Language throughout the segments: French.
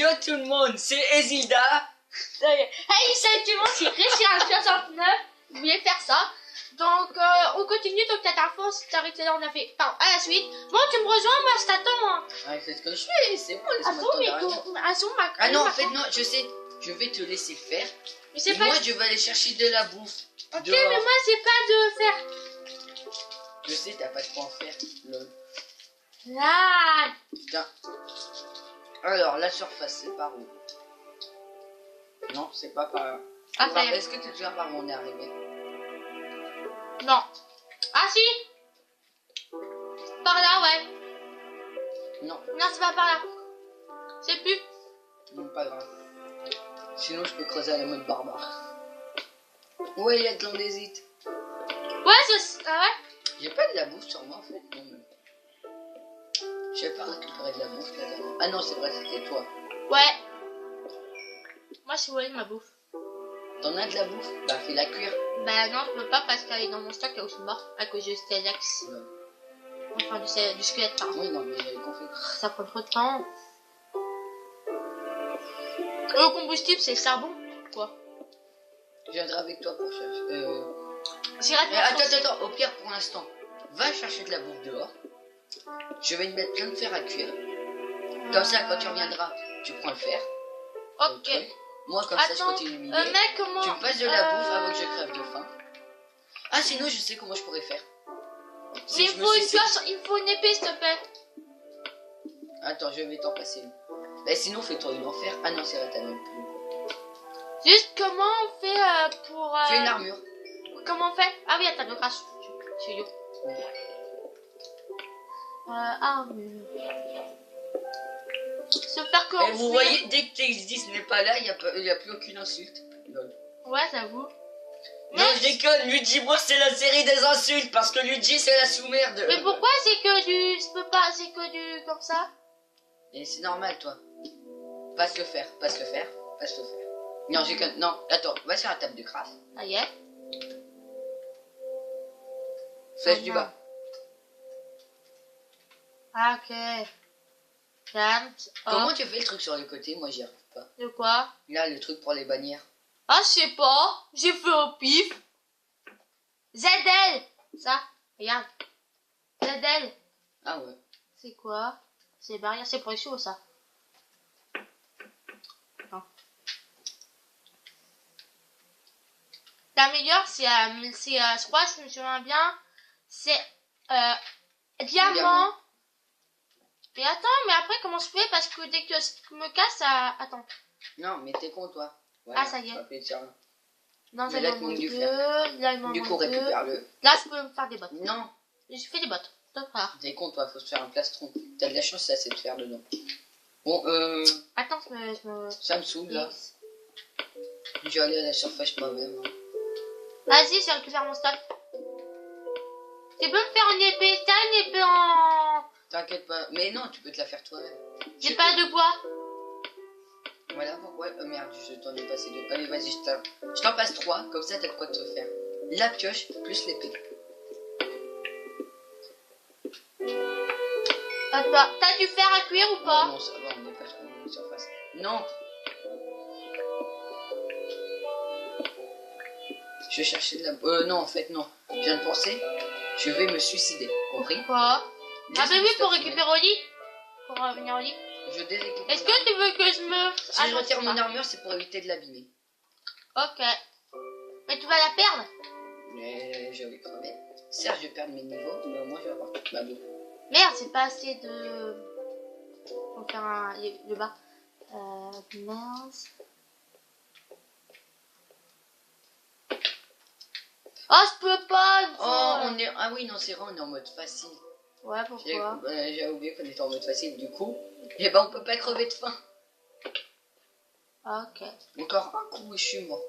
Hello tout le monde, c'est Ezilda. Hey, salut tout le monde, c'est Christian69. Vous voulez faire ça? Donc, on continue. Donc, la dernière fois, c'est arrêté là, on a fait. Pardon, à la suite. Bon, tu me rejoins, moi, je t'attends. Hein. Ah, c'est ce que je fais, c'est bon, laisse-moi Ah non, en fait, non, je sais, je vais te laisser faire. Mais c'est Et pas. moi, je vais aller chercher de la bouffe. Ok, dehors. mais moi, c'est pas de faire. Je sais, t'as pas de quoi en faire. Lol. Là. Putain. Alors, la surface, c'est par où? Non, c'est pas par là. Ah, ça y est. Est-ce que tu te souviens par où on est arrivé? Non. Ah, si. Par là, ouais. Non, Non, c'est pas par là. C'est plus. non, pas grave. Sinon, je peux creuser à la mode barbare. Ouais, il y a de l'andésite. Ouais, c'est. Ah, ouais. J'ai pas de la bouffe sur moi, en fait. Non, mais... J'ai pas récupéré de la bouffe là dernière. Ah non, c'est vrai, c'était toi. Ouais. Moi, je suis volé ma bouffe. T'en as de la bouffe? Bah, fais-la cuire. Bah, non, je peux pas parce qu'elle est dans mon stock, elle est aussi morte à cause du Stellax. Ouais. Enfin, du squelette, pardon. Oui, non, mais j'avais compris. Ça prend trop de temps. Le combustible, c'est le charbon. Quoi? Je viendrai avec toi pour chercher. J'irai te Attends, au pire pour l'instant, va chercher de la bouffe dehors. Je vais te mettre plein de fer à cuire. Comme ça, quand tu reviendras, tu prends le fer. Ok. Moi, comme ça, je Attends, continue de miner. mec, comment... Tu me passes de la bouffe avant que je crève de faim. Ah, sinon, je sais comment je pourrais faire. Si Mais je il me faut suis une pioche, il faut une épée, s'il te plaît. Attends, je vais t'en passer une. Bah, sinon, fais-toi une en fer. Ah non, c'est vrai, t'as même plus. Juste, comment on fait pour... Fais une armure. Comment on fait? Ah oui, attends, le crash. Je suis yo. Armure. Se faire que... Et vous voyez, dès que TX10 n'est pas là, il n'y a plus aucune insulte. Lol. Ouais, j'avoue. Non, je déconne, Luigi, moi c'est la série des insultes, parce que Luigi c'est la sous-merde. Mais pourquoi c'est que du... Je peux pas, c'est que du... Comme ça? Et c'est normal, toi. Passe le fer, passe le fer, passe le fer. Non, j'ai que... Non, attends, va sur la table de craft. Ça y est. Flèche du bas. Ah, ok. Calme. Comment tu fais le truc sur le côté? Moi j'y arrive pas. De quoi? Là, le truc pour les bannières. Ah, je sais pas. J'ai fait au pif. ZL. Ça, regarde. ZL. Ah ouais. C'est quoi? C'est barrière, c'est pour les chevaux, ça. Non. La meilleure, c'est, je crois, si je me souviens bien, c'est diamant. Mais attends, mais après, comment je fais? Parce que dès que je me casse, ça... Attends. Non, mais t'es con, toi. Ouais, Ah, ça y est. Ça fait tiens. Non, Mais ça là, il tu m'en manques manque du deux. fer. Là, il m'en Du manque coup, deux. récupère-le. Là, je peux me faire des bottes. Non, Je fais des bottes. Top rare. t'es con, toi, faut se faire un plastron. T'as de la chance, c'est assez de fer dedans. Bon, Attends, je me... ça me saoule, là. Je vais aller à la surface moi-même. Vas-y, je récupère mon stock. Tu peux me faire une épée? T'as une épée en... T'inquiète pas. Mais non, tu peux te la faire toi-même. J'ai pas de bois. Voilà pourquoi. Oh merde, je t'en ai passé deux. Allez, vas-y, je t'en passe 3. Comme ça, t'as de quoi te faire. La pioche plus l'épée. Attends, t'as du fer à cuire ou pas? Non, ça va, on est pas sur la surface. Non. Je vais chercher de la... non, en fait, non. Je viens de penser. Je vais me suicider. Compris? Quoi? Ah bah Laisse-moi oui, pour stopper. récupérer au lit. Pour revenir au lit. Je déséquipe. Est-ce que tu veux que je me... Si je retire je sais mon pas. armure, c'est pour éviter de l'abîmer. Ok. Mais tu vas la perdre? Mais je vais crever. Certes, je vais perdre mes niveaux, mais au moins je vais avoir toute ma bouffe. Merde, c'est pas assez de... Faut faire un... le bas. Mince. Oh, je peux pas. Oh, on est... Ah oui, non, c'est vrai, on est en mode facile. Ouais, pourquoi? J'ai oublié qu'on était en mode facile, du coup. Eh ben, on peut pas crever de faim. Ok. Encore un coup et je suis mort.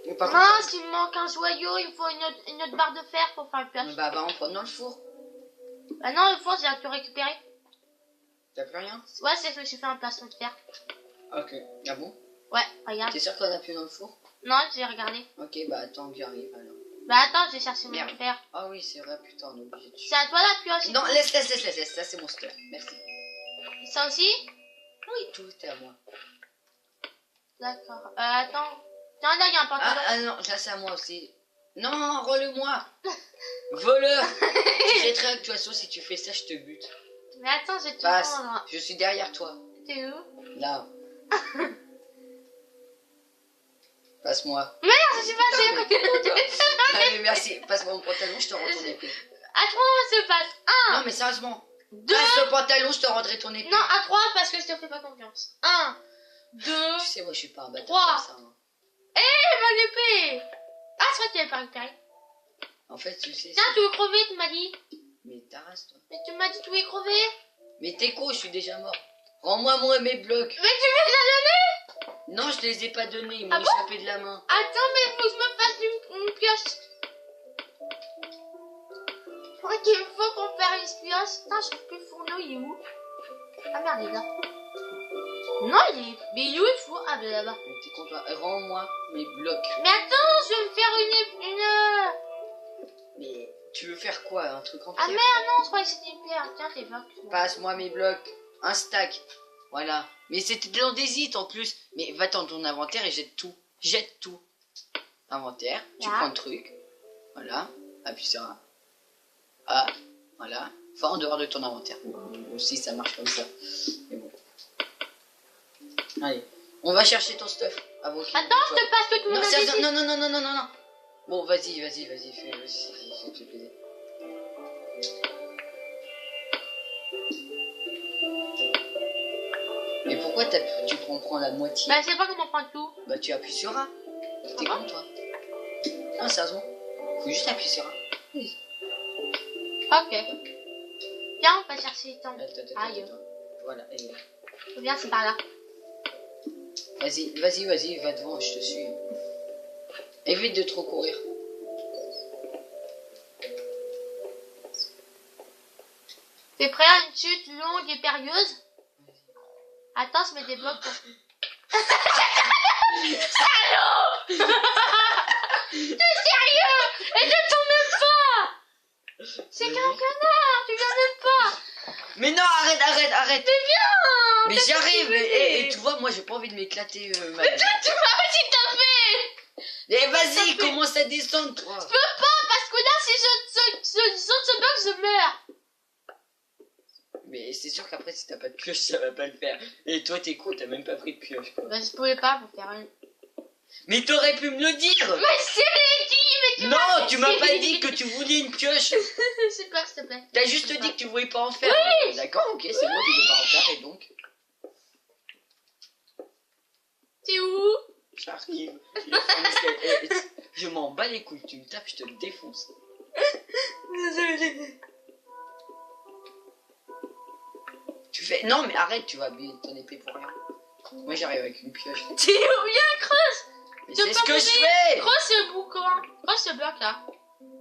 Mais par Mince, il me manque un joyau, il faut une autre barre de fer pour faire le pioche. bah, en prenant le four. Bah non, le four, j'ai tout récupéré. T'as plus rien? Ouais, c'est que je me suis fait un plastron de fer. Ok. Ah bon? Ouais, regarde. T'es sûr qu'on a plus dans le four? Non, j'ai regardé. Ok, bah attends que j'arrive alors. Bah attends, j'ai cherché mon Merde. fer. Ah oui, c'est vrai, putain, on est obligé de... C'est à toi la pioche. Non, laisse, ça c'est mon stuff, merci. Ça aussi? Oui, tout est à moi. D'accord. Attends. Tiens, là, il y a un pantalon. Ah non, là c'est à moi aussi. Non, rends-le-moi. Voleur. Je jetterai de toute façon, si tu fais ça, je te bute. Mais attends, je vais te Passe, prendre. je suis derrière toi. T'es où? Là. Passe-moi. Merde, je suis passée à côté de ton téléphone. Allez, merci. Passe-moi mon pantalon, je te rends ton épée. À 3, on se passe. 1, Non, mais sérieusement. 2. Passe le pantalon, je te rendrai ton épée. Non, à 3 parce que je te fais pas confiance. 1, 2. Tu sais, moi, je suis pas un bâtard 3. comme ça. Hein. Mon épée. Ah, c'est vrai que tu l'avais pas récupéré. En fait, tu sais. Tiens, tu veux crever, tu m'as dit. Mais t'arrêtes, toi. Mais tu m'as dit que tu voulais crever. Mais t'es con, je suis déjà mort. Rends-moi mes blocs. Mais tu me les as donnés. Non, je te les ai pas donnés, ils m'ont Ah bon échappé de la main. Attends, mais faut que je me fasse une pioche. Ok, il faut qu'on fasse une pioche. Putain, je trouve plus le fourneau, il est où? Ah merde, il est là. Non, il est... Mais il est où le four? Ah, ben là-bas. Mais t'es con, toi. Rends-moi mes blocs. Mais attends, je vais me faire une... Mais tu veux faire quoi? Un truc en Ah pierre? merde, non, je croyais que c'était une pierre. Tiens, t'es blocs. Passe-moi mes blocs. Un stack. Voilà. Mais c'était dans des hits en plus. Mais va dans ton inventaire et jette tout. Jette tout. Inventaire. Tu Là. prends le truc. Voilà. Appuie sur un. Ah. Voilà. Enfin, en dehors de ton inventaire. Aussi, ça marche comme ça. Mais bon. Allez. On va chercher ton stuff. Avant qu'il- Attends, je te passe toute mon Non, adhésion. non, non, non, non, non, non, non. Bon, vas-y, fais plaisir. Mais pourquoi tu prends la moitié? Bah, je sais pas comment prendre tout. Bah, tu appuies sur A. T'es con, toi. Non, sérieusement. Faut juste appuyer sur A. Ok. Viens, on va chercher ton... Aïe. Attends. Voilà, elle est là. Viens, c'est par là. Vas-y, va devant, je te suis. Évite de trop courir. T'es prêt à une chute longue et périlleuse? Attends, je mets des blocs pour... Salaud. T'es sérieux? Et je t'en même pas. C'est qu'un canard, tu viens même pas. Mais non, arrête. Mais viens. Mais j'y arrive. Et tu vois, moi, j'ai pas envie de m'éclater. Ma vie. Tu m'as aussi tapé. Et vas-y, commence à descendre, toi. Je peux pas parce que là, si je saute ce bloc, je meurs. Mais c'est sûr qu'après, si t'as pas de pioche, ça va pas le faire. Et toi, t'es con, t'as même pas pris de pioche, quoi. Bah, je pouvais pas pour faire une... Mais t'aurais pu me le dire. Mais c'est dit, mais Non, tu m'as pas dit que tu voulais une pioche. C'est pas, s'il te plaît. T'as juste dit que tu voulais pas en faire. Oui. D'accord, ok, c'est moi qui veux pas en faire, et donc... T'es où? J'arrive. Je m'en bats les couilles, tu me tapes, je te le défonce. Désolé. Tu fais... Non, mais arrête, tu vas abuser ton épée pour rien. Moi, j'arrive avec une pioche. T'es où? Viens, creuse. Mais Tu c'est peux ce que je mourir. fais. Creuse ce boucan. Creuse ce bloc là.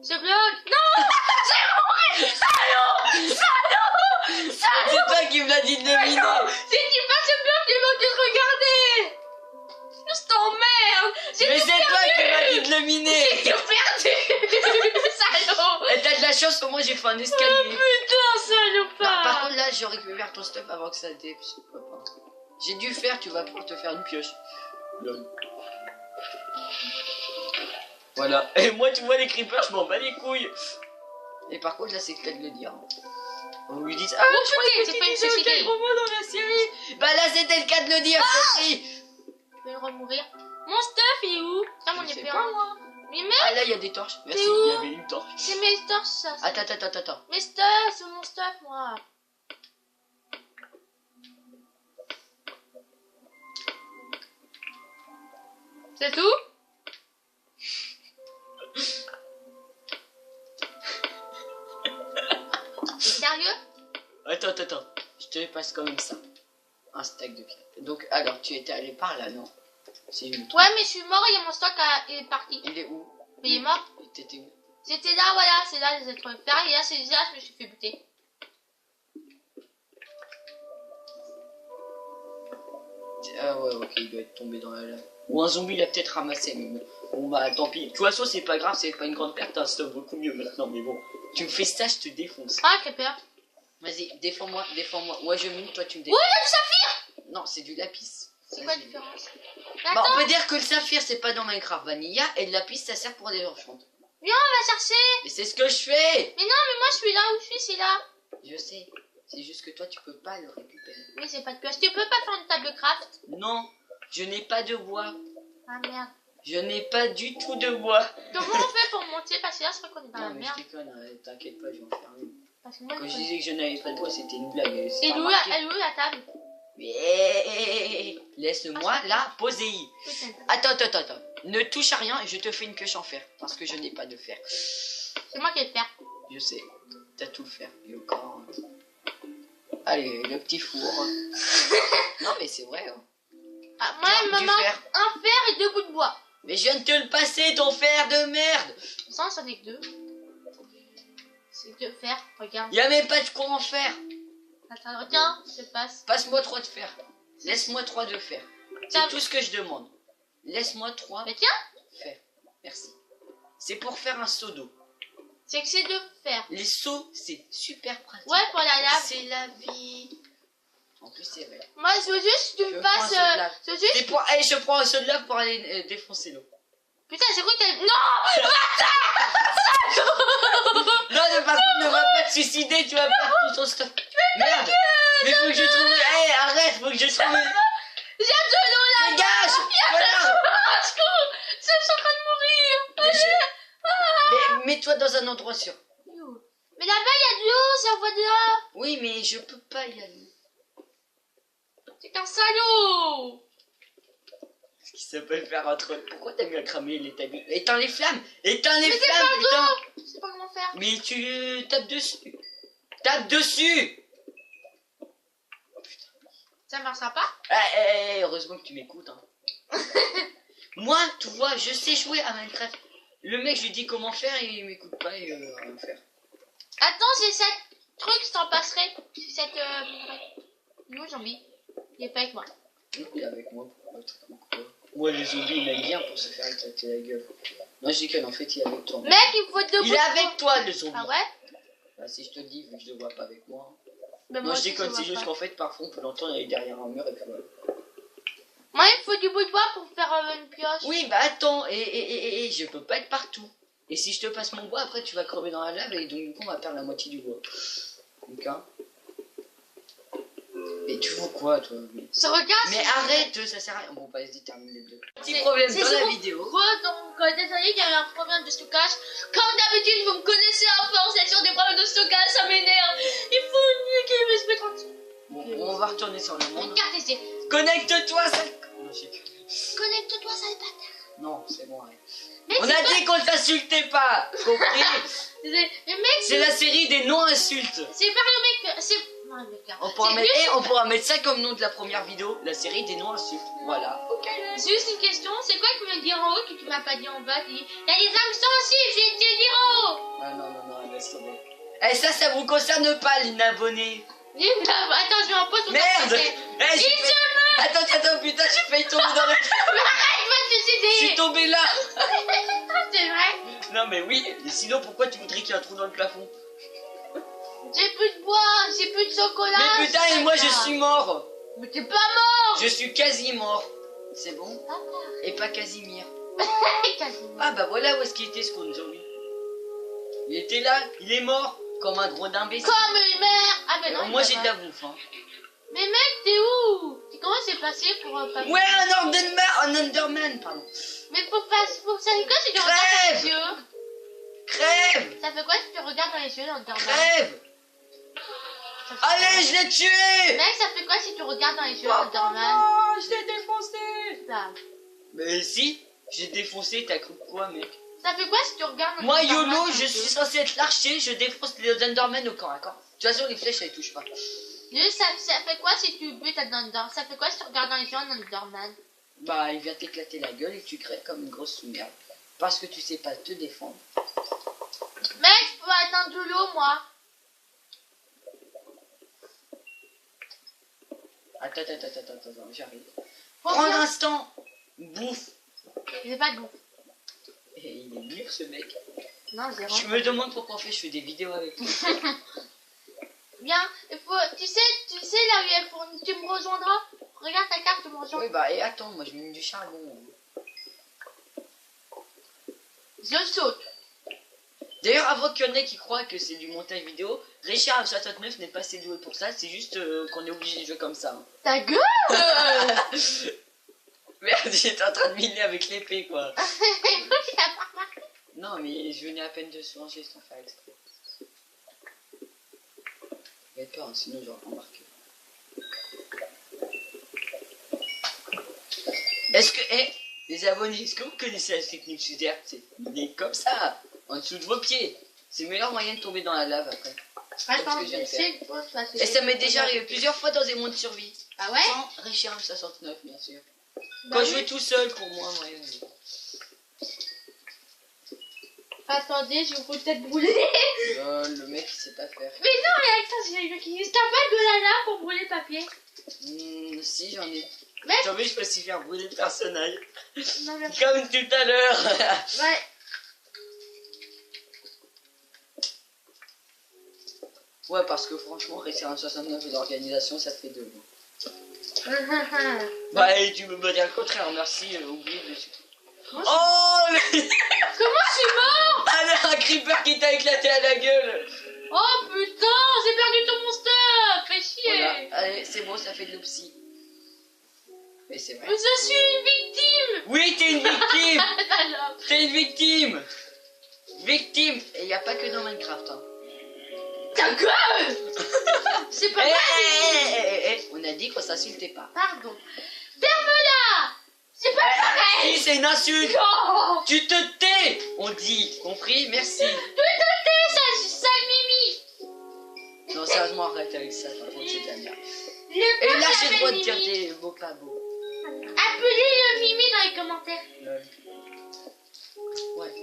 Ce bloc. Non. J'ai mouru. Salaud. C'est toi qui me l'as dit de deviner. Si tu passes ce bloc, tu vas que je regardais. Je t'emmerde. Mais c'est toi qui m'as dit de le miner. J'ai tout perdu. Salaud. Et t'as de la chance, au moins j'ai fait un Oh escalier. putain, salopard. Par contre, là, je récupère ton stuff avant que ça dépasse. J'ai dû faire, tu vas pouvoir te faire une pioche. Lol. Voilà. Et moi, tu vois, les creepers, je m'en bats les couilles. Et par contre, là, c'est le cas de le dire. On lui dit ah, je croyais que tu disais auquel moment dans la série. Bah là, c'était le cas de le dire, Sophie. Je vais le remourir. Mon stuff, il est où? Putain, mon Je sais épée. pas, moi. Mais merde, Ah, là, il y a des torches. Merci, où? il y avait une torche. c'est mes stuff, ça. Attends. Mes stuff, c'est mon stuff, moi. C'est tout? T'es sérieux? Attends. Je te passe quand même ça. Un stack de pierre. Donc, alors, tu étais allé par là, non? C'est une... Ouais, mais je suis mort et mon stock est parti. Il est où? Mais il est mort. Et t'étais où? C'était là, voilà, c'est là les êtres de fer. Et là, c'est là, je me suis fait buter. Ah ouais, ok, il doit être tombé dans la lave. Ou un zombie l'a peut-être ramassé, mais bon. Bon bah tant pis. De toute façon, c'est pas grave, c'est pas une grande perte, hein, c'est beaucoup mieux maintenant, mais bon. Tu me fais ça, je te défonce. Ah, quelle peur. Vas-y, défends-moi. Moi je mine, toi tu me Ouais, défends. il y a du saphir. Non, c'est du lapis. C'est quoi la différence? Bah, Attends, on peut dire que le saphir, c'est pas dans Minecraft Vanilla, et le lapis, ça sert pour des enchantements. on va chercher. Mais c'est ce que je fais. Mais non, mais moi je suis là où je suis, c'est là. Je sais. C'est juste que toi, tu peux pas le récupérer. Oui, c'est pas de pioche. Tu peux pas faire une table craft? Non, je n'ai pas de bois. Ah merde. Je n'ai pas du tout de bois. Comment on fait pour monter? Parce que là, je crois qu'on est dans la Non, mais merde. je déconne, t'inquiète pas, je vais en faire une. Parce que moi, Quand je je connais- disais que je n'avais pas de bois, c'était une blague. Et c'est pas où, remarqué. elle est où la table? Mais laisse-moi là poser. Putain. Attends. Ne touche à rien et je te fais une pioche en fer. Parce que je n'ai pas de fer. C'est moi qui vais le faire. Je sais, t'as tout le fer. Et encore. Allez, le petit four. Non, mais c'est vrai. Hein. Ah, moi, il Du me manque fer. un fer et 2 bouts de bois. Mais je viens de te le passer, ton fer de merde. Ça, c'en est que 2. C'est 2 fers, regarde. Y a même pas de quoi en faire. Attends, tiens, je te passe. Passe-moi 3 de fer. Laisse-moi 3 de fer. Ça- C'est tout ce que je demande. Laisse-moi 3 Mais tiens, fer. Merci. C'est pour faire un seau d'eau. c'est que c'est 2 fers. Les seaux, c'est super pratique. Ouais, pour la lave. C'est la vie. En plus, c'est vrai. Moi, je veux juste que tu Je me prends un passes. seau de lave. Je veux juste. C'est pour... Hey, je prends un seau de lave pour aller défoncer l'eau. Putain, j'ai cru que t'allais. Non! Non, de par contre, ne va pas te suicider, tu vas perdre tout ton stuff. Merde. Mais faut que je trouve... Hey, arrête, faut que je trouve... J'ai de l'eau là! Dégage. Voilà. Ah, je cours! Je suis en train de mourir! Mais je- Mais mets-toi dans un endroit sûr. Mais là-bas, il y a de l'eau, ça voit de là! Oui, mais je peux pas y aller. C'est qu'un salaud! Ce qui s'appelle faire un troll. Pourquoi t'as mis à cramer les tamis? Éteins les flammes. Éteins les Mais c'est flammes, pas putain. Je sais pas comment faire. Mais tu tapes dessus. Tape dessus. Ça marchera pas? Heureusement que tu m'écoutes. Hein. Moi, tu vois, je sais jouer à Minecraft. Le mec, je lui dis comment faire et il m'écoute pas et rien faire. Attends, j'ai 7 trucs, je t'en passerai. J'ai 7 minerais. Nous, zombie. Il est pas avec moi. Non, il est avec moi. Pourquoi? Moi, les zombies, ils m'aiment bien pour se faire éclater la gueule. Non, je dis qu'en fait, il est avec toi. Mec, il me faut 2 bouts Il de est bois. avec toi, le zombie. Ah ouais? Bah, si je te le dis, vu que je le vois pas avec moi. Mais Non, moi je aussi, déconne, je c'est vois juste pas. qu'en fait, parfois, on peut l'entendre, il est derrière un mur et puis voilà. Moi, il me faut du bout de bois pour faire une pioche. Oui, bah attends, et je peux pas être partout. Et si je te passe mon bois, après tu vas crever dans la lave et donc du coup on va perdre la moitié du bois. Donc hein. Et tu vois quoi toi? Ça regarde. Mais arrête, ça sert à rien. Bon, bah vas-y, termine les deux. Petit C'est- problème c'est dans la zéro. vidéo. Donc, désolé, il y a eu un problème de stockage. Comme d'habitude, vous me connaissez à force, c'est sur des problèmes de stockage, ça m'énerve. Il faut niquer mes USB 36. Bon, on va retourner sur le monde. Regarde ici. Connecte-toi, sale... Non, j'ai que- Connecte-toi, sale bâtard. Non, c'est bon, arrête. Mais On c'est a pas- dit qu'on t'insultait pas, compris? Mais mec, C'est la série des non-insultes. c'est pas le mec. C'est. Non, mec, On pourra, c'est mettre... juste- on pourra mettre ça comme nom de la première vidéo, la série des non-insultes. Voilà. Ok. Juste une question, c'est quoi que tu me dire en haut que tu m'as pas dit en bas? Il y a des âmes sensibles, j'ai été dire en haut. Ah non, laisse tomber. Eh, ça vous concerne pas, l'inabonné. Attends, je vais en pause pour Merde. t'expliquer. Eh, j'ai failli- Attends, putain, j'ai failli tomber dans le... Arrête, va te Je suis suicider. tombé là. C'est vrai. Non mais oui, et sinon pourquoi tu voudrais qu'il y ait un trou dans le plafond? J'ai plus de bois, j'ai plus de chocolat. Mais putain, c'est et moi pas je grave. suis mort. Mais t'es pas mort. Je suis quasi mort. C'est bon? Et pas Casimir. Quasiment. Ah bah voilà où est-ce qu'il était ce con zombie. Il était là, il est mort. Comme un gros d'imbécile. Comme une mère. Ah, mais non. Moi il j'ai va de la pas. bouffe hein. Mais mec, t'es où? Comment c'est passé pour pas. Ouais, un Enderman, pardon. Mais faut que ça fait quoi si tu regardes dans les yeux? Crève. Ça fait quoi si tu regardes dans les yeux dans le dormant? Crève. Allez, je l'ai tué. Mec, ça fait quoi si tu regardes dans les yeux dans le dormant? Oh, je l'ai défoncé. Ça. Mais si, j'ai défoncé, t'as cru quoi mec? Ça fait quoi si tu regardes dans Moi le dormant, YOLO, dans je les suis yeux? censé être l'archer, je défonce les Endermen au corps à corps. De toute façon les flèches elles touchent pas. Juste, ça fait quoi si tu butes à Dunder? Ça fait quoi si tu regardes dans les yeux dans le Dorman? Bah il vient t'éclater la gueule et tu crèves comme une grosse sous-merde. Parce que tu sais pas te défendre. Mec, je peux atteindre de l'eau, moi. Attends, j'arrive. Faut Prends un bien- instant, bouffe. J'ai pas de bouffe. Et il est dur ce mec. Non, zéro. Je me demande pourquoi je fais des vidéos avec toi. Bien, il faut, tu sais là où il y a pour, tu me rejoindras. Regarde ta carte, mon Jean. Oui, bah, et attends, moi je mets du charbon. Je saute. D'ailleurs, avant qu'il y en ait qui croient que c'est du montage vidéo, Richard 69 n'est pas assez doué pour ça, c'est juste qu'on est obligé de jouer comme ça. Ta gueule. Merde, j'étais en train de miner avec l'épée, quoi. Tu l'as pas remarqué? Non, mais je venais à peine de se lancer sans faire exprès. J'ai peur, hein, sinon j'aurais remarqué. Est-ce que, les abonnés, est-ce que vous connaissez la technique Suzerre? C'est comme ça, en dessous de vos pieds. C'est le meilleur moyen de tomber dans la lave après. Attends, que je viens de faire. c'est quoi ça? Et ça m'est déjà arrivé plusieurs fois dans des mondes de survie. Ah ouais? Sans Richard 69, bien sûr. Bah Quand je oui. jouais tout seul, pour moi, ouais. Attendez, je vais peut-être brûler. Le mec, il sait pas faire. Mais non, mais avec ça, j'ai eu qui. T'as pas de la lave pour brûler le papier? Si, j'en ai. Mais- J'en veux, je peux aussi faire brûler le personnage. Non, mais... Comme tout à l'heure. Ouais. Ouais, parce que franchement, Richard 69 et l'organisation, ça fait deux. Bah, et tu me me dire le contraire, merci, oublie dessus. Oh le... Comment je suis mort? Ah, un creeper qui t'a éclaté à la gueule. Oh putain, j'ai perdu tout mon stuff. Fais chier. Voilà, allez, c'est bon, ça fait de l'opsie. Mais c'est vrai. Mais je suis une victime. Oui, t'es une victime. Alors, T'es une victime. Victime. Et y a pas que dans Minecraft, hein. ta gueule. C'est pas mal. On a dit qu'on s'insultait pas. Pardon. Ferme-la. C'est pas pareil. Si, c'est une insulte. Oh. Tu te tais, on dit. Compris? Merci. Tu te tais, sale Mimi. Non, sérieusement, arrête avec ça. Par contre, c'est de la merde. Le Et pas là, j'ai le droit de Mimi. dire des mots pas beaux. Appelez le Mimi dans les commentaires. Lol. Ouais.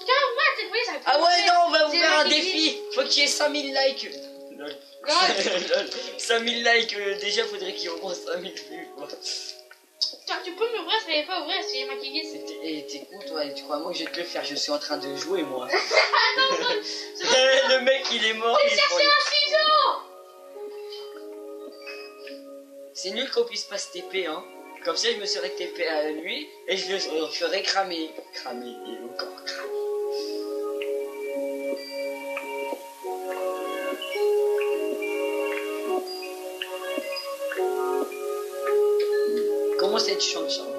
Tiens, moi, t'es vrai, ça va Ah pas ouais, marcher. non, on va vous C'est faire moi un qui défi. Faut qu'il y ait 5000 likes. Lol. Lol. 5000 likes, déjà, faudrait qu'il y ait au moins 5000 vues, quoi. Tiens, tu peux m'ouvrir, ça va pas ouvrir, c'est moi qui dis. T'es con, toi, et tu crois moi que je vais te le faire? Je suis en train de jouer, moi. Attends, Le mec, il est mort. j'ai il est pour cherché lui. un ciseau. C'est nul qu'on puisse pas se TP, hein. Comme ça, je me serais TP à lui et je le ferais cramer. Cramer, et encore cramer. Comment cette chante, Charles?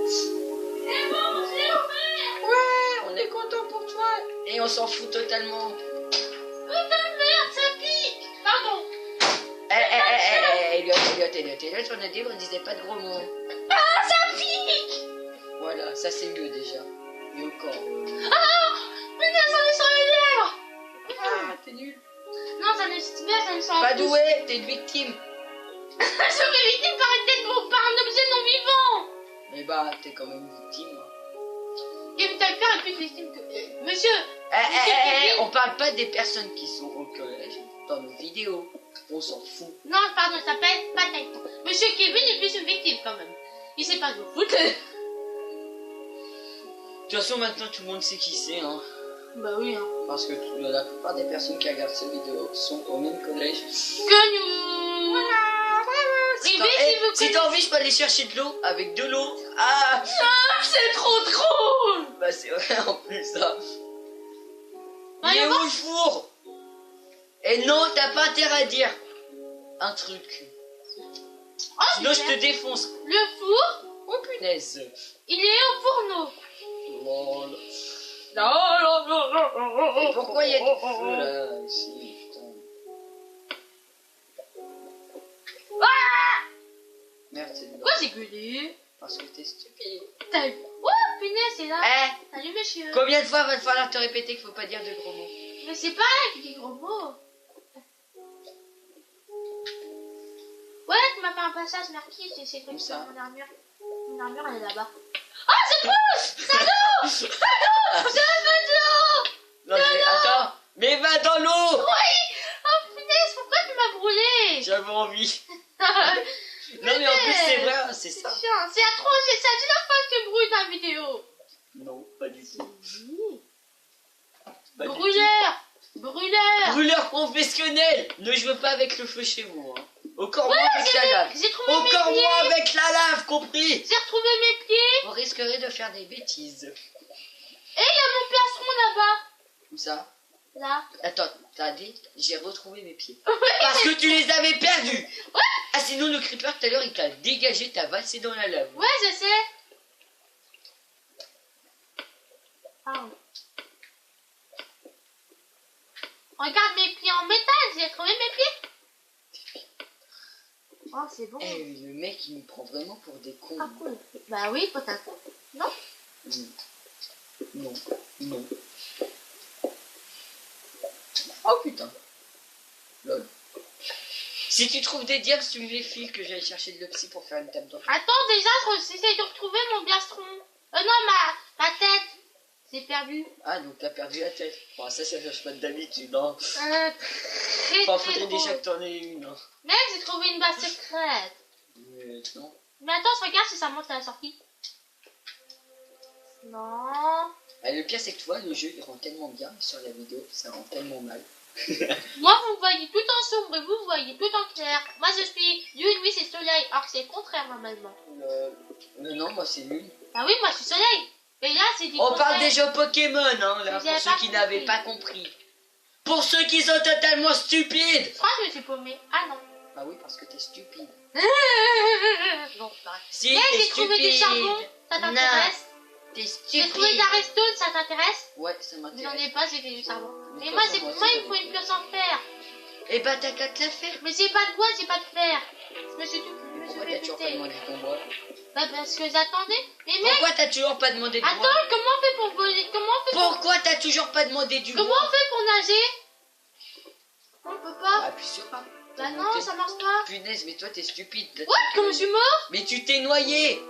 C'est bon, j'ai ouvert. Ouais, on est content pour toi. Et on s'en fout totalement. Putain de merde, ça pique. Pardon. Elliot, on a dit qu'on disait pas de gros mots. Ah, ça pique. Voilà, ça c'est mieux déjà. Et encore. Ah, putain, ça me sent les lèvres. Ah, t'es nul. Non, ça me sent bien, ça me sent. Pas doué, t'es une victime. Je serais victime par un objet non vivant. Mais bah, t'es quand même une victime. Et ta peur est plus victime que... Monsieur. On parle pas des personnes qui sont au collège dans nos vidéos. On s'en fout. Non, pardon, il s'appelle Patate. Monsieur Kevin est plus une victime quand même. Il sait pas nous foutre. De toute façon, maintenant tout le monde sait qui c'est, hein. Bah oui, hein. Parce que la plupart des personnes qui regardent ces vidéos sont au même collège. Que nous. Si Et si vous si t'as envie, je peux aller chercher de l'eau avec de l'eau. Ah, Ah, c'est trop drôle. bah c'est vrai en plus ça. Bah, Il est y a où le four? Et non, t'as pas intérêt à dire un truc. Oh, Sinon, je super. te défonce. Le four, Oh punaise. il est au fourneau. Oh, là. Non. Et pourquoi il y a du feu là ici, putain. Merde, c'est Pourquoi j'ai gueulé? parce que t'es stupide. T'as eu... Oh, punaise, c'est là. Eh, Salut, monsieur. combien de fois va falloir te répéter qu'il faut pas dire de gros mots? Mais c'est pas là qui dit gros mots. Ouais, tu m'as fait un passage marqué, j'ai essayé de Où ça récupérer mon armure. Mon armure, elle est là-bas. Ah, c'est pousse. Salaud. Salaud. J'ai un peu de l'eau. Non, attends, mais va dans l'eau. Oui. Oh, punaise, pourquoi tu m'as brûlé? J'avais envie. Non mais en plus c'est vrai, hein, c'est ça. Tiens, c'est atroce, c'est ça, la fois que tu brûles dans la vidéo. Non, pas du tout. Oui. Pas du Brûleur. Brûleur. Brûleur professionnel. Ne jouez pas avec le feu chez vous. Hein. Encore moins avec la lave. J'ai trouvé mes Encore pieds. moins avec la lave, compris? J'ai retrouvé mes pieds. On risquerait de faire des bêtises. Et il y a mon plastron là-bas. Où ça? Là. Attends, t'as dit? J'ai retrouvé mes pieds. Parce que tu les avais perdus. Ouais. Ah sinon le creeper tout à l'heure il t'a dégagé, t'as valsé dans la lave. Ouais, je sais. Ah. Regarde mes pieds en métal, j'ai trouvé mes pieds. Oh, c'est bon. Eh, le mec il nous prend vraiment pour des cons. Ah, cool. Bah oui, faut un con. Non? Non, non. Oh putain. Lol. Si tu trouves des diables, tu me les files que j'aille chercher de l'opsie pour faire une table d'enfant. Attends, déjà, j'essaie de retrouver mon plastron. Non, ma tête. J'ai perdu. Ah donc t'as perdu la tête. Bon ça change pas d'habitude hein. Très, Enfin très faudrait déjà drôle. que t'en aies une. Hein. Mec, j'ai trouvé une base secrète. Mais non. Mais attends, je regarde si ça monte à la sortie. Non. Ah, le pire c'est que toi le jeu il rend tellement bien sur la vidéo, ça rend tellement mal. Moi, vous voyez tout en sombre et vous voyez tout en clair. Moi, je suis lune, lui, c'est soleil. Alors que c'est le contraire, normalement. Mais non moi c'est nul. Ah oui, moi, je suis soleil. Mais là, c'est du On parle contraire. des jeux Pokémon hein, là, Vous pour avez ceux pas qui n'avaient compris. pas compris. Pour ceux qui sont totalement stupides. Je crois que je me suis paumée. Ah non. Ah oui parce que t'es stupide. Non, c'est pareil. Si Mais t'es j'ai trouvé du stupide. charbon. Ça t'intéresse? T'es J'ai trouvé de stupide. la redstone, ça t'intéresse? Ouais ça Je n'en m'intéresse. ai pas, j'ai fait du charbon. Mais Mais de moi, toute façon, moi moi, aussi, il me faut j'en ai une pioche en fer. Et bah t'as qu'à te la faire. Mais j'ai pas de bois, j'ai pas de fer. Je me suis Pourquoi fait t'as toujours pas buter. demandé ton bois? Bah, parce que j'attendais. Mais mec, Pourquoi t'as toujours pas demandé de bois? attends, comment on fait pour voler? Comment on fait Pourquoi t'as toujours pas demandé du Comment bois? on fait pour nager? On peut pas. Appuie sur A. Bah non, ça marche pas. Punaise, mais toi t'es stupide. What? Comment je suis mort? Mais tu t'es noyé.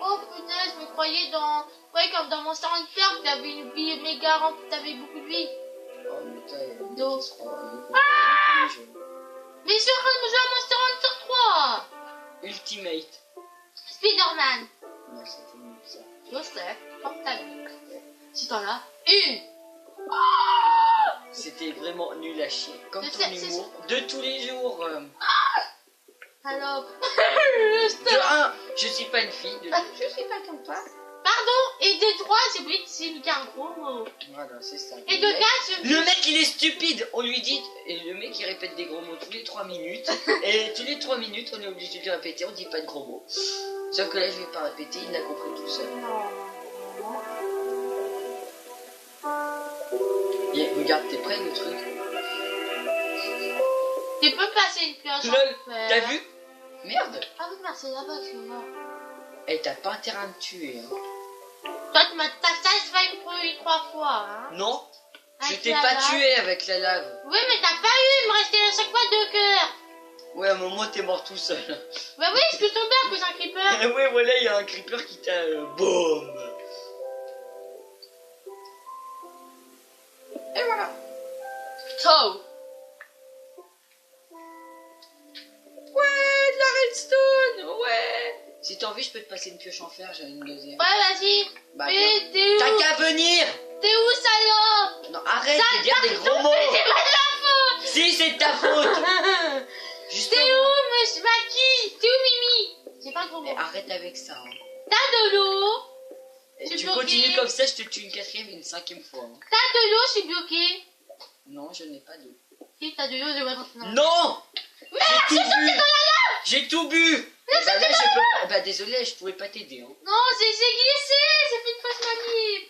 Oh putain, je me croyais dans... Ouais, comme dans Monster Hunter, que t'avais une vie méga remplie, t'avais beaucoup de vie. Oh mais toi, Donc. Ah Mais je suis en train de jouer à Monster Hunter 3. Ultimate. Spider-Man. Non, c'était nul ça. Je sais, comme ta vie. Si t'en as une. C'était vraiment nul à chier. Comme Je ton sais, c'est humour. De tous les jours. Alors. De un, je suis pas une fille. De deux, je suis pas comme toi. Pardon. Et de 3, j'ai oublié de signifier un gros mot. Voilà, c'est ça. Et de 4, Le mec il est stupide, on lui dit, et le mec il répète des gros mots tous les 3 minutes, et tous les 3 minutes on est obligé de lui répéter, on dit pas de gros mots. Sauf que là je vais pas répéter, il l'a compris tout seul. Et regarde, t'es prêt le truc? Tu peux passer une pioche en Lol, fer. t'as vu? Merde. Ah oui, merci là-bas, je suis mort. Et t'as pas intérêt à me tuer, hein. Toi, tu m'as failli me brûler 3 fois, hein. Non, je Avec t'ai la pas lave. tué avec la lave. Oui, mais t'as pas eu, il me restait à chaque fois 2 cœurs. Ouais, à un moment t'es mort tout seul. Bah oui, je suis tombé à cause d'un creeper. Ouais, voilà, il y a un creeper qui t'a... boum. Et voilà. Ciao. Ouais, de la redstone, ouais. Si t'as envie, je peux te passer une pioche en fer, j'ai une deuxième. Ouais, vas-y. Bah, Mais viens. t'es T'as où? qu'à venir. T'es où, salope? Non, arrête de dire des gros mots. C'est pas de la faute. Si, c'est de ta faute. T'es Justement. où, monsieur Maki? T'es où, Mimi? C'est pas gros Mais mot. arrête avec ça. Hein. T'as de l'eau? Et C'est tu bloqué. continues comme ça, je te tue une 4e et une 5e fois. Hein. T'as de l'eau, je suis bloqué. Non, je n'ai pas d'eau. Si t'as de l'eau, je vois maintenant. Non. J'ai tout bu. J'ai tout bu. Bah là, je peux pas. Bah désolé, je pouvais pas t'aider. Hein. Non, j'ai glissé, j'ai fait une fausse manip.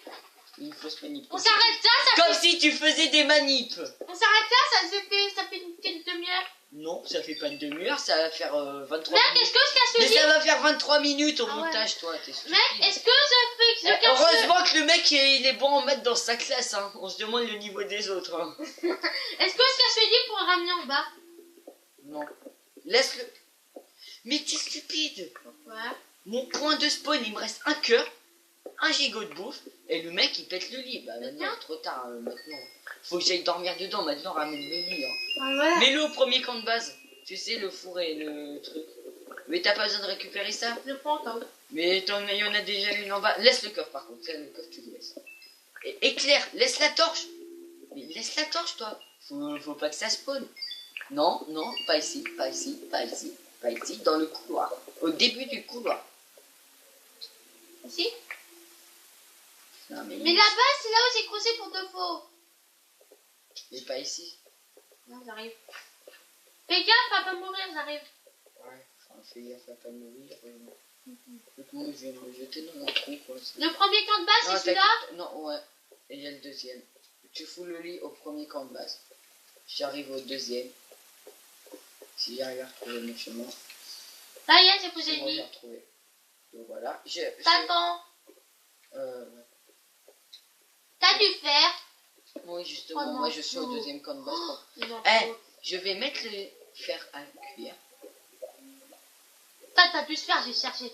Une fausse manip. On s'arrête là, ça Comme si tu faisais des manips. On s'arrête là, ça fait une petite demi-heure. Non, ça fait pas une demi-heure, ça va faire 23 Mec, minutes. est-ce que je casse le Mais lit? ça va faire 23 minutes au Ah ouais. montage, toi, t'es stupide. Mec, est-ce que je casse le... Heureusement que le mec il est bon en maths dans sa classe, hein. On se demande le niveau des autres. Hein. Est-ce que je casse le lit pour le ramener en bas? Non. Laisse-le. Mais t'es stupide. Pourquoi? Mon point de spawn, il me reste un cœur, un gigot de bouffe, et le mec il pète le lit. Bah maintenant, Tiens. trop tard, maintenant. Faut que j'aille dormir dedans, maintenant ramène le lit. Hein. Ah ouais. Mets-le au premier camp de base. Tu sais, le four et le truc. Mais t'as pas besoin de récupérer ça. Je prends toi. Mais il y en a déjà une en bas. Laisse le coffre par contre. Là, le coffre, tu le laisses. Éclair, laisse la torche. Mais laisse la torche, toi. Faut pas que ça spawn. Non, non, pas ici, pas ici, pas ici, pas ici, dans le couloir. Au début du couloir. Ici. Non, Mais là-bas, c'est là où j'ai creusé pour de faux. Mais pas ici. Non, j'arrive. Fais gaffe à pas mourir, j'arrive. Ouais, enfin, fais gaffe à pas mourir. Moi, je vais me jeter dans un trou, quoi. Le premier camp de base, c'est celui-là. Non, ouais. Et il y a le deuxième. Tu fous le lit au premier camp de base. J'arrive au deuxième. Si j'arrive à retrouver mon chemin. Là, y est, j'ai posé C'est le bon, lit. j'ai retrouvé. Donc voilà. T'attends. Ouais. T'as dû faire. Oui, justement, Oh non, moi je suis au non. deuxième camp de base. Non, Je vais mettre le fer à cuire. t'as dû se faire, j'ai cherché.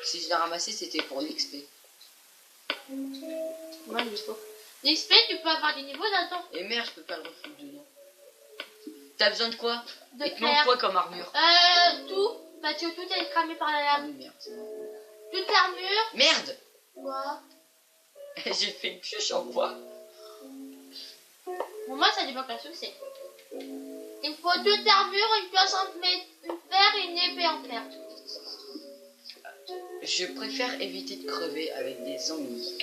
Si je l'ai ramassé, c'était pour l'XP. Ouais, il faut. L'XP, tu peux avoir des niveaux là-dedans. Et merde, je peux pas le refouler dedans. T'as besoin de quoi? De Et te manque fer. quoi comme armure? Tout. Parce que tout est cramé par la Ah lave. oui, merde, c'est bon. Toute l'armure. Merde! Quoi? J'ai fait une pioche en bois. Pour moi, ça débloque un succès. Il faut toute l'armure, une pioche en fer et une épée en fer. Je préfère éviter de crever avec des zombies.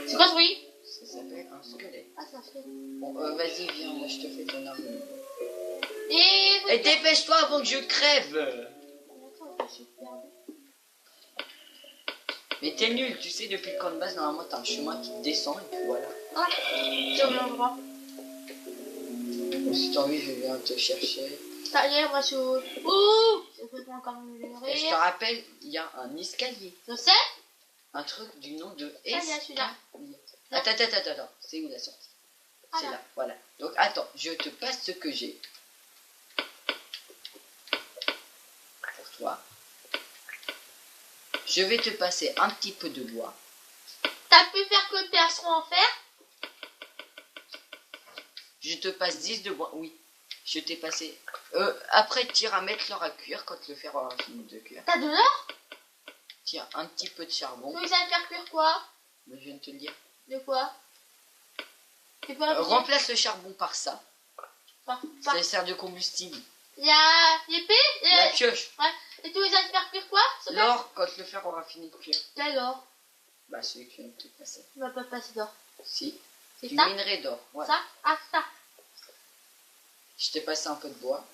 C'est quoi ce bruit? Ça s'appelle un squelette. Ah, ça fait. Bon, vas-y, viens, moi je te fais ton armure. Et dépêche-toi avant que je crève! Attends, je suis perdu. Mais t'es nul, tu sais, depuis le camp de base, normalement t'as un chemin qui descend et puis voilà. Ah, c'est au même endroit. Donc, si t'as envie, je viens te chercher. Ça y est, moi je suis au... Ouh, je peux pas encore me Et je te rappelle, il y a un escalier. Je sais. Un truc du nom de y est, celui-là. Attends. C'est où la sortie? Ah, C'est là. là, voilà. Donc attends, je te passe ce que j'ai. Pour toi. Je vais te passer un petit peu de bois. T'as pu faire que perceron en fer? Je te passe 10 de bois. Oui, je t'ai passé. Après, tire à mettre l'or à cuire quand le fer aura fini de cuire. T'as de l'or? Tiens, un petit peu de charbon. Tu veux ça faire cuire quoi? Mais je viens de te le dire. De quoi? Tu peux appuyer Remplace le charbon par ça. par... Ça sert de combustible. Il y a l'épée? La pioche. Ouais. Et tu veux ça faire cuire quoi? L'or quand le fer aura fini de cuire. Quel or? Bah, celui que je viens de te passer. Tu vas pas passer d'or. Si. C'est Du ça? minerai d'or. Ouais. Ça? Ah, ça. Je t'ai passé un peu de bois.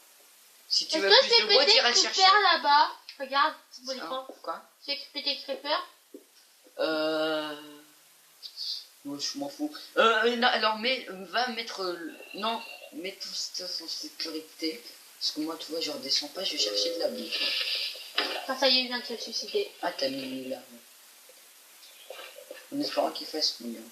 Si tu Est-ce veux que plus c'est de bois, tu iras pété le chercher. creeper là-bas? Regarde, c'est beau Hein, l'écran. quoi? C'est pété creeper? Moi, je m'en fous. Non, alors, va mettre... non, mets tout ça en sécurité. Parce que moi, tu vois, je redescends pas, je vais chercher de la bouffe. Enfin, ça y est, il vient de se suicider. Ah, t'as mis une larme. En espérant qu'il fasse nuit. Hein.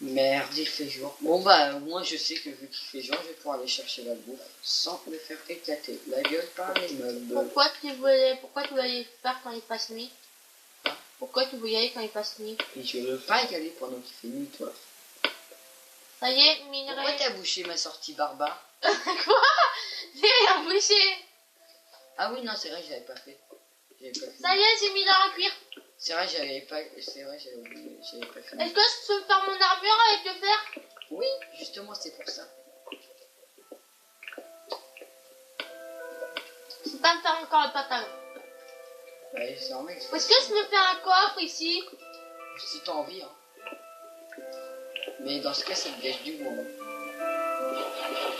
Merde, il fait jour. Bon bah, moi je sais que vu qu'il fait jour, je vais pouvoir aller chercher la bouffe sans me faire éclater la gueule par les meubles. Pourquoi tu voulais faire quand il passe nuit? Quoi? Pourquoi tu veux y aller quand il passe nuit? Et je veux pas y aller pendant qu'il fait nuit, toi. Ça y est, Pourquoi minerai. t'as bouché ma sortie barbare? Quoi? J'ai rien bouché. Ah oui, non, c'est vrai, je l'avais pas fait. J'avais pas fini. Ça y est, j'ai mis l'or à cuire. C'est vrai, j'avais pas... C'est vrai, j'avais oublié, j'avais pas fini. Est-ce que je peux faire mon armure avec le fer? Oui, justement, c'est pour ça. C'est pas me faire encore le pantalon. Ouais, c'est normal. Est-ce que je me fais un coffre ici? Si t'as envie, hein. Mais dans ce cas, ça te gâche du bois.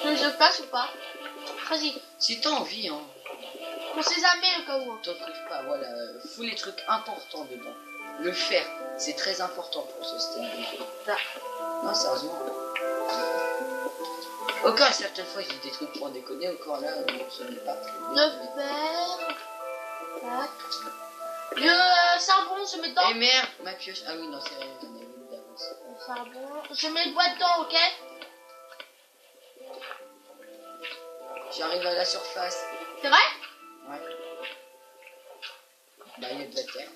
Je passe ou pas? Vas-y. Si t'as envie, hein. On sait jamais le cas où. T'en trouves pas, voilà. Fous les trucs importants dedans. Le fer, c'est très important pour ce style de jeu. Ça. Non, sérieusement. Encore certaines fois, j'ai des trucs pour déconner. Encore là, ce n'est pas. Le fer. Tac. Le charbon, je mets dedans. Eh merde, ma pioche. Ah oui, non, c'est vrai, j'en ai une d'avance. Le charbon. Je mets le bois dedans, ok? J'arrive à la surface. C'est vrai? Ouais. Bah, il y a de la terre.